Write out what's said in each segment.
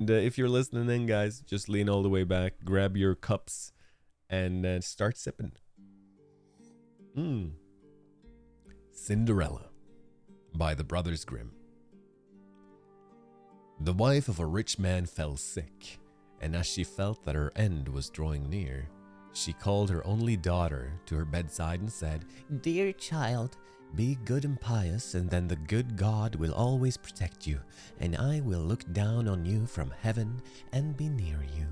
And if you're listening in, guys, just lean all the way back, grab your cups, and start sipping. Mm. Cinderella by the Brothers Grimm. The wife of a rich man fell sick, and as she felt that her end was drawing near, she called her only daughter to her bedside and said, "Dear child, be good and pious, and then the good God will always protect you, and I will look down on you from heaven and be near you."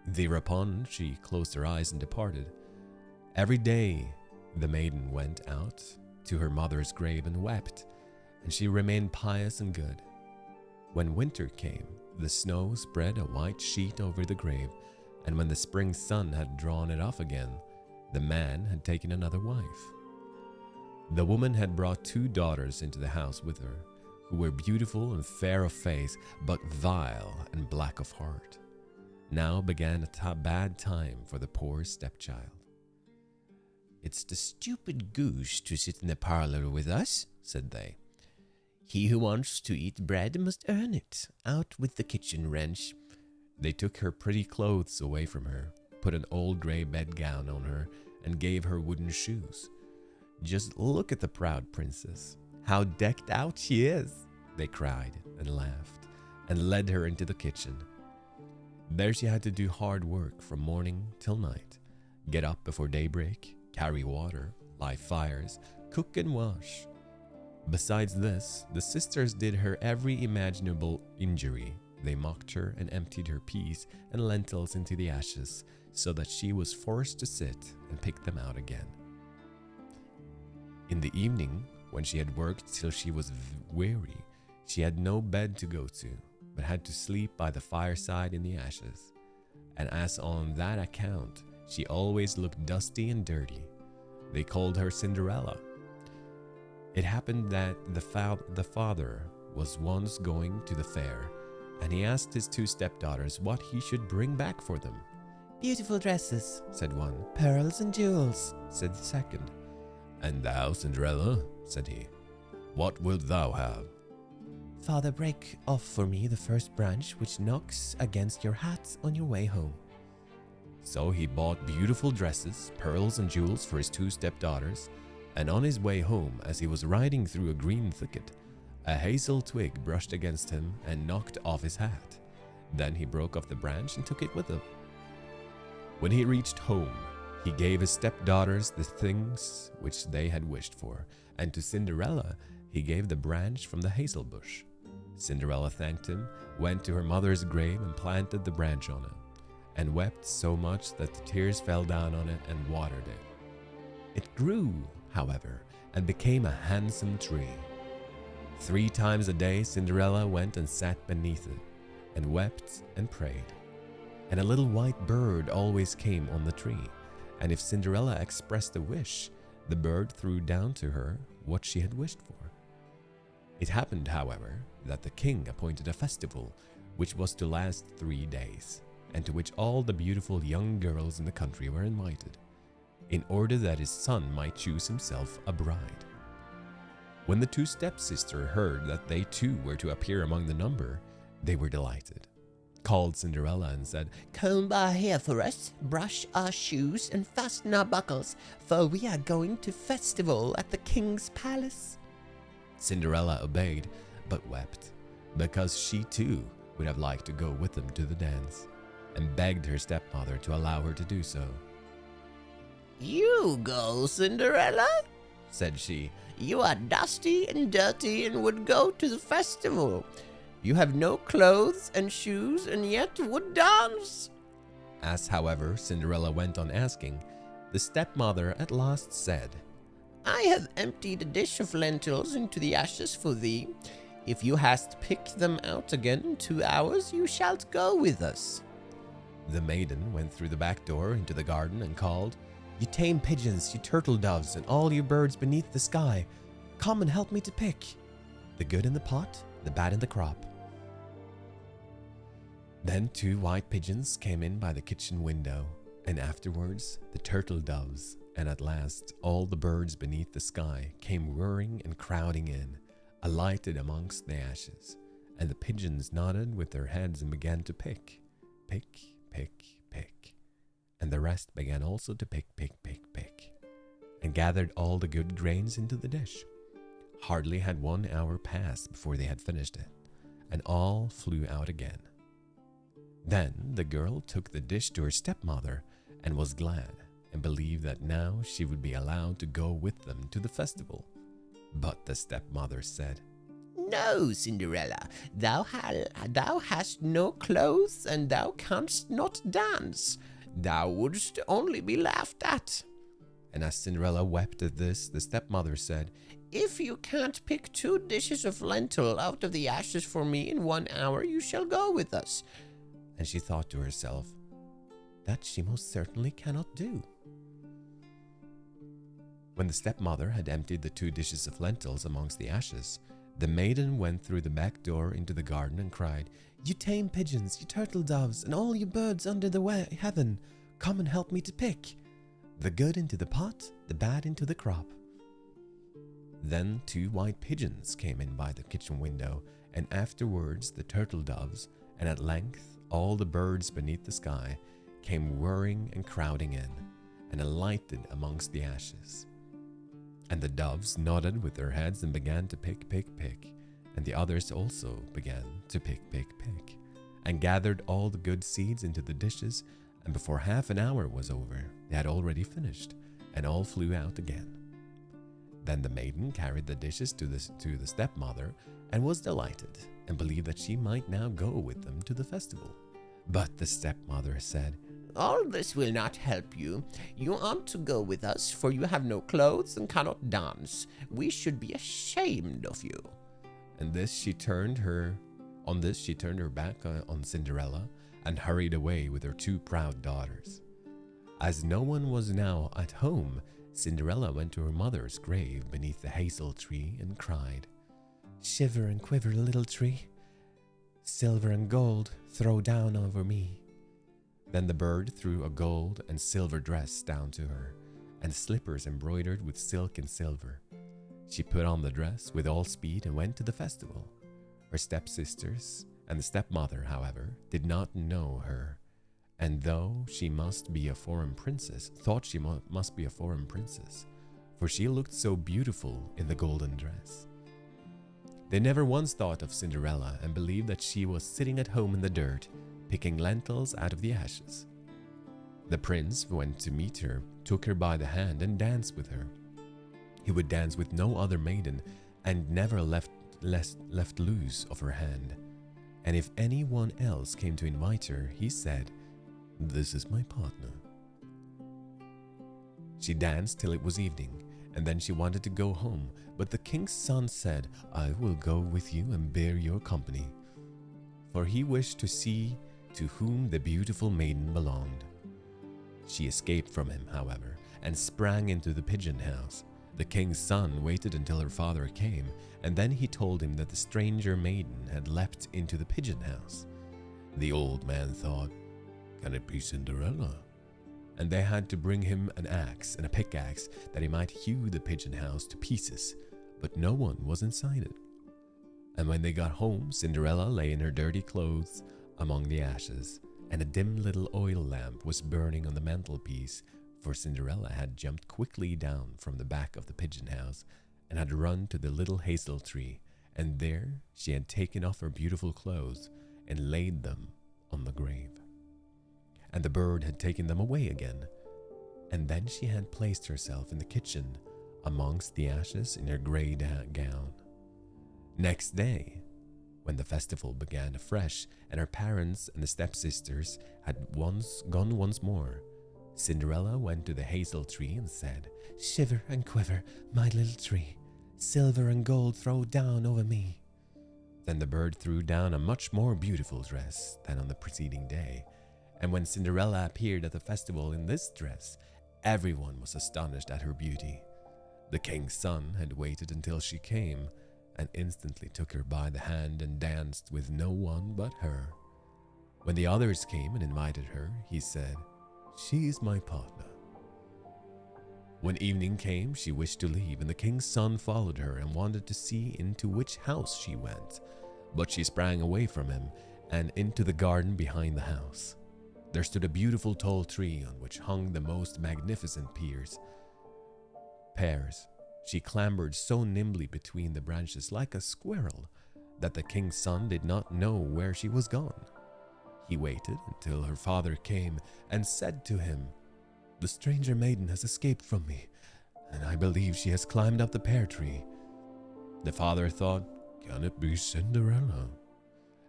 Thereupon she closed her eyes and departed. Every day the maiden went out to her mother's grave and wept, and she remained pious and good. When winter came, the snow spread a white sheet over the grave, and when the spring sun had drawn it off again, the man had taken another wife. The woman had brought 2 daughters into the house with her, who were beautiful and fair of face, but vile and black of heart. Now began a bad time for the poor stepchild. "It's the stupid goose to sit in the parlor with us," said they. "He who wants to eat bread must earn it. Out with the kitchen wrench." They took her pretty clothes away from her, put an old gray bedgown on her, and gave her wooden shoes. "Just look at the proud princess. How decked out she is," they cried and laughed, and led her into the kitchen. There she had to do hard work from morning till night, get up before daybreak, carry water, light fires, cook and wash. Besides this, the sisters did her every imaginable injury. They mocked her and emptied her peas and lentils into the ashes, so that she was forced to sit and pick them out again. In the evening, when she had worked till she was weary, she had no bed to go to, but had to sleep by the fireside in the ashes. And as on that account, she always looked dusty and dirty, they called her Cinderella. It happened that the father was once going to the fair, and he asked his 2 stepdaughters what he should bring back for them. "Beautiful dresses," said one. "Pearls and jewels," said the second. "And thou, Cinderella," said he, "what wilt thou have?" "Father, break off for me the first branch which knocks against your hat on your way home." So he bought beautiful dresses, pearls and jewels for his 2 stepdaughters, and on his way home, as he was riding through a green thicket, a hazel twig brushed against him and knocked off his hat. Then he broke off the branch and took it with him. When he reached home, he gave his stepdaughters the things which they had wished for, and to Cinderella he gave the branch from the hazel bush. Cinderella thanked him, went to her mother's grave and planted the branch on it, and wept so much that the tears fell down on it and watered it. It grew, however, and became a handsome tree. 3 times a day Cinderella went and sat beneath it, and wept and prayed. And a little white bird always came on the tree, and if Cinderella expressed a wish, the bird threw down to her what she had wished for. It happened, however, that the king appointed a festival which was to last 3 days, and to which all the beautiful young girls in the country were invited, in order that his son might choose himself a bride. When the 2 stepsisters heard that they too were to appear among the number, they were delighted, called Cinderella and said, "Come by here for us, brush our shoes and fasten our buckles, for we are going to festival at the king's palace." Cinderella obeyed, but wept, because she too would have liked to go with them to the dance, and begged her stepmother to allow her to do so. "You go, Cinderella," said she. "You are dusty and dirty and would go to the festival. You have no clothes and shoes and yet would dance." As, however, Cinderella went on asking, the stepmother at last said, "I have emptied a dish of lentils into the ashes for thee. If you hast picked them out again in 2 hours, you shalt go with us." The maiden went through the back door into the garden and called, "You tame pigeons, you turtle doves, and all you birds beneath the sky, come and help me to pick the good in the pot, the bad in the crop." Then 2 white pigeons came in by the kitchen window, and afterwards the turtle doves, and at last all the birds beneath the sky came whirring and crowding in, alighted amongst the ashes, and the pigeons nodded with their heads and began to pick, pick, pick, pick. And the rest began also to pick, pick, pick, pick, and gathered all the good grains into the dish. Hardly had 1 hour passed before they had finished it, and all flew out again. Then the girl took the dish to her stepmother and was glad, and believed that now she would be allowed to go with them to the festival. But the stepmother said, "No, Cinderella, thou hast no clothes, and thou canst not dance. Thou wouldst only be laughed at." And as Cinderella wept at this, the stepmother said, "If you can't pick 2 dishes of lentil out of the ashes for me in 1 hour, you shall go with us." And she thought to herself, that she most certainly cannot do. When the stepmother had emptied the 2 dishes of lentils amongst the ashes, the maiden went through the back door into the garden and cried, "You tame pigeons, you turtle doves, and all you birds under the heaven, come and help me to pick. The good into the pot, the bad into the crop." Then 2 white pigeons came in by the kitchen window, and afterwards the turtle doves, and at length all the birds beneath the sky came whirring and crowding in, and alighted amongst the ashes. And the doves nodded with their heads and began to pick, pick, pick, and the others also began to pick, pick, pick, and gathered all the good seeds into the dishes, and before half an hour was over, they had already finished, and all flew out again. Then the maiden carried the dishes to the stepmother, and was delighted, and believed that she might now go with them to the festival. But the stepmother said, "All this will not help you. You ought to go with us, for you have no clothes and cannot dance. We should be ashamed of you." And she turned her back on Cinderella and hurried away with her 2 proud daughters. As no one was now at home, Cinderella went to her mother's grave beneath the hazel tree and cried, "Shiver and quiver, little tree, silver and gold throw down over me." Then the bird threw a gold and silver dress down to her, and slippers embroidered with silk and silver. She put on the dress with all speed and went to the festival. Her stepsisters and the stepmother, however, did not know her, and though she must be a foreign princess, thought she must be a foreign princess, for she looked so beautiful in the golden dress. They never once thought of Cinderella and believed that she was sitting at home in the dirt, picking lentils out of the ashes. The prince went to meet her, took her by the hand, and danced with her. He would dance with no other maiden, and never left loose of her hand. And if anyone else came to invite her, he said, "This is my partner." She danced till it was evening, and then she wanted to go home, but the king's son said, "I will go with you and bear your company," for he wished to see to whom the beautiful maiden belonged. She escaped from him, however, and sprang into the pigeon house. The king's son waited until her father came, and then he told him that the stranger maiden had leapt into the pigeon house. The old man thought, "Can it be Cinderella?" And they had to bring him an axe and a pickaxe that he might hew the pigeon house to pieces, but no one was inside it. And when they got home, Cinderella lay in her dirty clothes among the ashes, and a dim little oil lamp was burning on the mantelpiece, for Cinderella had jumped quickly down from the back of the pigeon house and had run to the little hazel tree, and there she had taken off her beautiful clothes and laid them on the grave. And the bird had taken them away again, and then she had placed herself in the kitchen amongst the ashes in her grey gown. Next day, when the festival began afresh and her parents and the stepsisters had gone once more, Cinderella went to the hazel tree and said, "Shiver and quiver, my little tree, silver and gold throw down over me." Then the bird threw down a much more beautiful dress than on the preceding day, and when Cinderella appeared at the festival in this dress, everyone was astonished at her beauty. The king's son had waited until she came, and instantly took her by the hand and danced with no one but her. When the others came and invited her, he said, "She is my partner." When evening came, she wished to leave, and the king's son followed her and wanted to see into which house she went. but she sprang away from him and into the garden behind the house. There stood a beautiful tall tree on which hung the most magnificent pears. She clambered so nimbly between the branches like a squirrel that the king's son did not know where she was gone. He waited until her father came and said to him, "The stranger maiden has escaped from me, and I believe she has climbed up the pear tree." The father thought, "Can it be Cinderella?"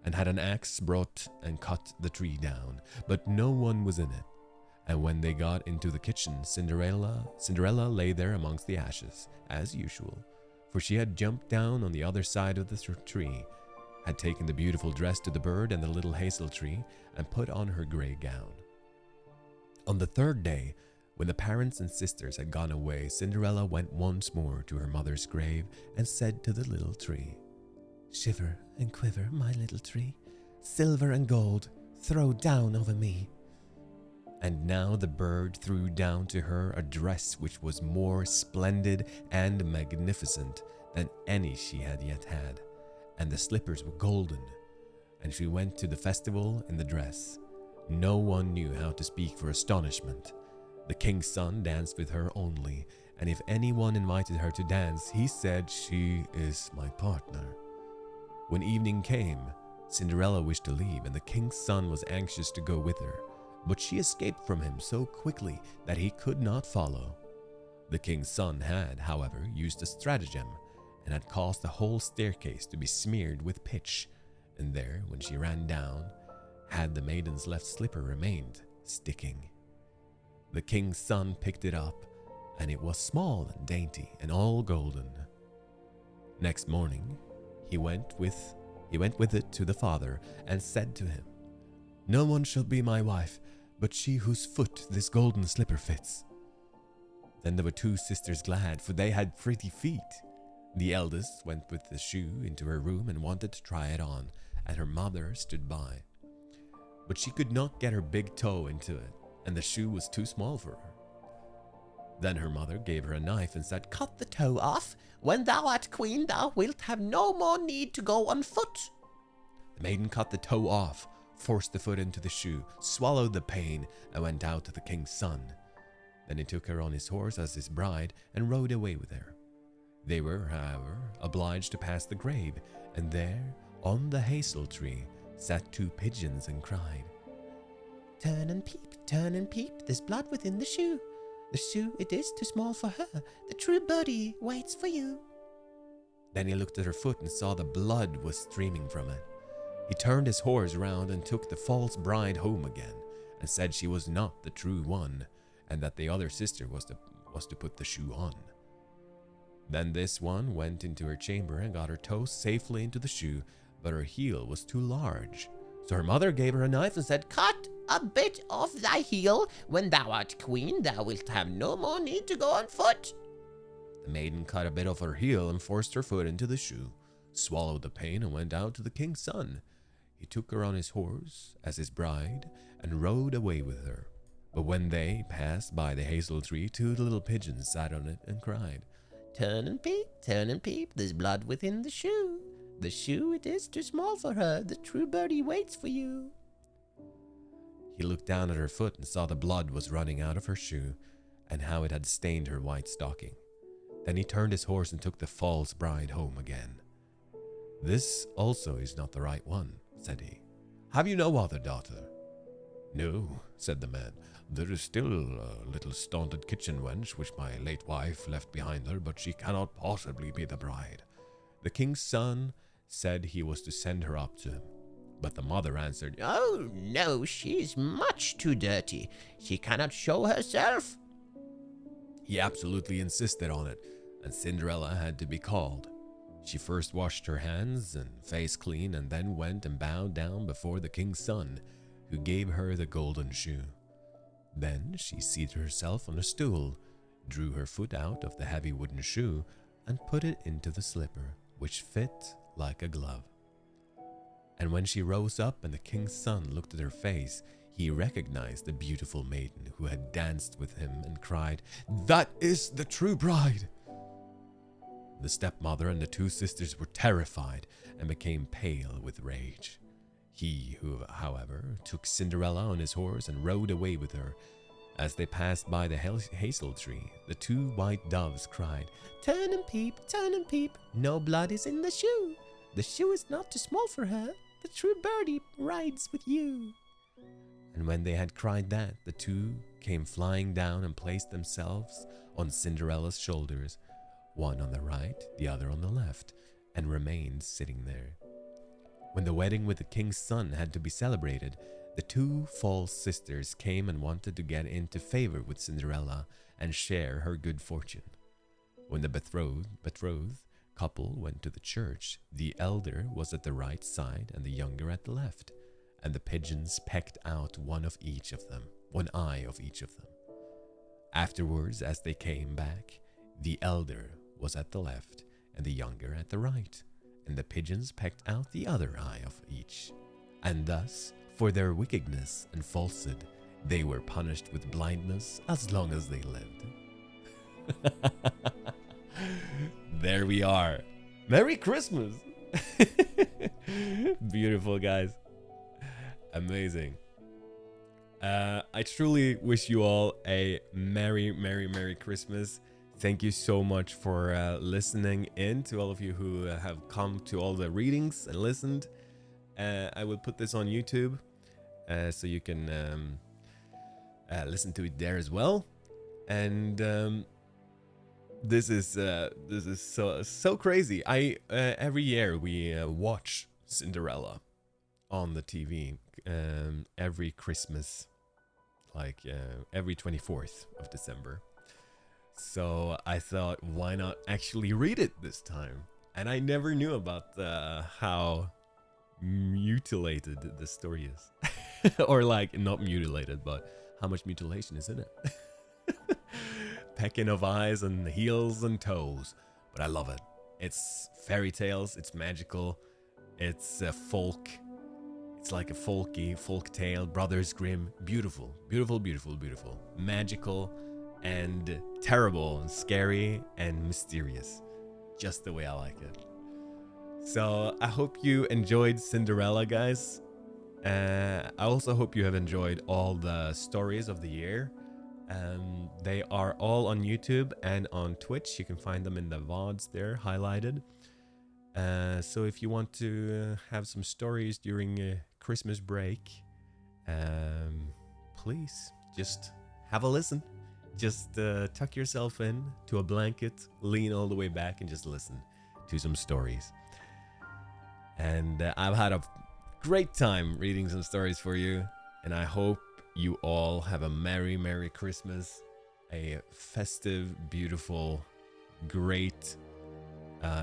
and had an axe brought and cut the tree down, but no one was in it. And when they got into the kitchen, Cinderella lay there amongst the ashes, as usual, for she had jumped down on the other side of the tree, had taken the beautiful dress to the bird and the little hazel tree, and put on her gray gown. On the third day, when the parents and sisters had gone away, Cinderella went once more to her mother's grave and said to the little tree, "Shiver and quiver, my little tree, silver and gold throw down over me." And now the bird threw down to her a dress which was more splendid and magnificent than any she had yet had, and the slippers were golden, and she went to the festival in the dress. No one knew how to speak for astonishment. The king's son danced with her only, and if anyone invited her to dance, he said, "She is my partner." When evening came, Cinderella wished to leave, and the king's son was anxious to go with her, but she escaped from him so quickly that he could not follow. The king's son had, however, used a stratagem and had caused the whole staircase to be smeared with pitch, and there, when she ran down, had the maiden's left slipper remained sticking. The king's son picked it up, and it was small and dainty and all golden. Next morning, he went with it to the father and said to him, "No one shall be my wife but she whose foot this golden slipper fits." Then there were two sisters glad, for they had pretty feet. The eldest went with the shoe into her room and wanted to try it on, and her mother stood by. But she could not get her big toe into it, and the shoe was too small for her. Then her mother gave her a knife and said, "Cut the toe off. When thou art queen, thou wilt have no more need to go on foot." The maiden cut the toe off, forced the foot into the shoe, swallowed the pain, and went out to the king's son. Then he took her on his horse as his bride and rode away with her. They were, however, obliged to pass the grave, and there, on the hazel tree, sat two pigeons and cried, turn and peep, there's blood within the shoe. The shoe, it is too small for her. The true birdie waits for you." Then he looked at her foot and saw the blood was streaming from it. He turned his horse round and took the false bride home again, and said she was not the true one, and that the other sister was to put the shoe on. Then this one went into her chamber and got her toe safely into the shoe, but her heel was too large. So her mother gave her a knife and said, "Cut a bit off thy heel. When thou art queen, thou wilt have no more need to go on foot." The maiden cut a bit off her heel and forced her foot into the shoe, swallowed the pain, and went out to the king's son. He took her on his horse as his bride and rode away with her. But when they passed by the hazel tree, two little pigeons sat on it and cried, turn and peep, there's blood within the shoe. The shoe, it is too small for her. The true birdie waits for you." He looked down at her foot and saw the blood was running out of her shoe, and how it had stained her white stocking. Then he turned his horse and took the false bride home again. "This also is not the right one," said he. "Have you no other daughter?" "No," said the man. "There is still a little stunted kitchen wench which my late wife left behind her, but she cannot possibly be the bride." The king's son said he was to send her up to him, but the mother answered, "Oh, no, she is much too dirty. She cannot show herself." He absolutely insisted on it, and Cinderella had to be called. She first washed her hands and face clean, and then went and bowed down before the king's son, who gave her the golden shoe. Then she seated herself on a stool, drew her foot out of the heavy wooden shoe, and put it into the slipper, which fit like a glove. And when she rose up and the king's son looked at her face, he recognized the beautiful maiden who had danced with him and cried, "That is the true bride!" The stepmother and the two sisters were terrified and became pale with rage. He, who, however, took Cinderella on his horse and rode away with her. As they passed by the hazel tree, the two white doves cried, turn and peep, no blood is in the shoe. The shoe is not too small for her, the true birdie rides with you. And when they had cried that, the two came flying down and placed themselves on Cinderella's shoulders, one on the right, the other on the left, and remained sitting there. When the wedding with the king's son had to be celebrated, the two false sisters came and wanted to get into favor with Cinderella and share her good fortune. When the betrothed couple went to the church, the elder was at the right side and the younger at the left, and the pigeons pecked out one eye of each of them. Afterwards, as they came back, the elder was at the left and the younger at the right, and the pigeons pecked out the other eye of each. And thus, for their wickedness and falsehood, they were punished with blindness as long as they lived. There we are. Merry Christmas. Beautiful, guys. Amazing. I truly wish you all a Merry Christmas. Thank you so much for listening in, to all of you who have come to all the readings and listened. I will put this on YouTube so you can listen to it there as well. And this is so crazy. Every year we watch Cinderella on the TV every Christmas, like every 24th of December. So I thought, why not actually read it this time? And I never knew about how mutilated the story is. Or like, not mutilated, but how much mutilation is in it. Pecking of eyes and heels and toes. But I love it. It's fairy tales, it's magical, it's folk. It's like a folk tale, Brothers Grimm. Beautiful, beautiful, beautiful, beautiful. Magical and terrible and scary and mysterious. Just the way I like it. So I hope you enjoyed Cinderella, guys. I also hope you have enjoyed all the stories of the year. They are all on YouTube and on Twitch. You can find them in the VODs there, highlighted. So if you want to have some stories during Christmas break, please just have a listen. Just tuck yourself in to a blanket, lean all the way back, and just listen to some stories. And I've had a great time reading some stories for you, and I hope you all have a Merry Christmas, a festive, beautiful, great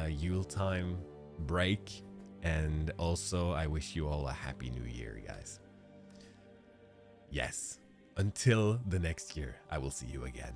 Yuletime break, and also I wish you all a Happy New Year, guys. Yes. Until the next year, I will see you again.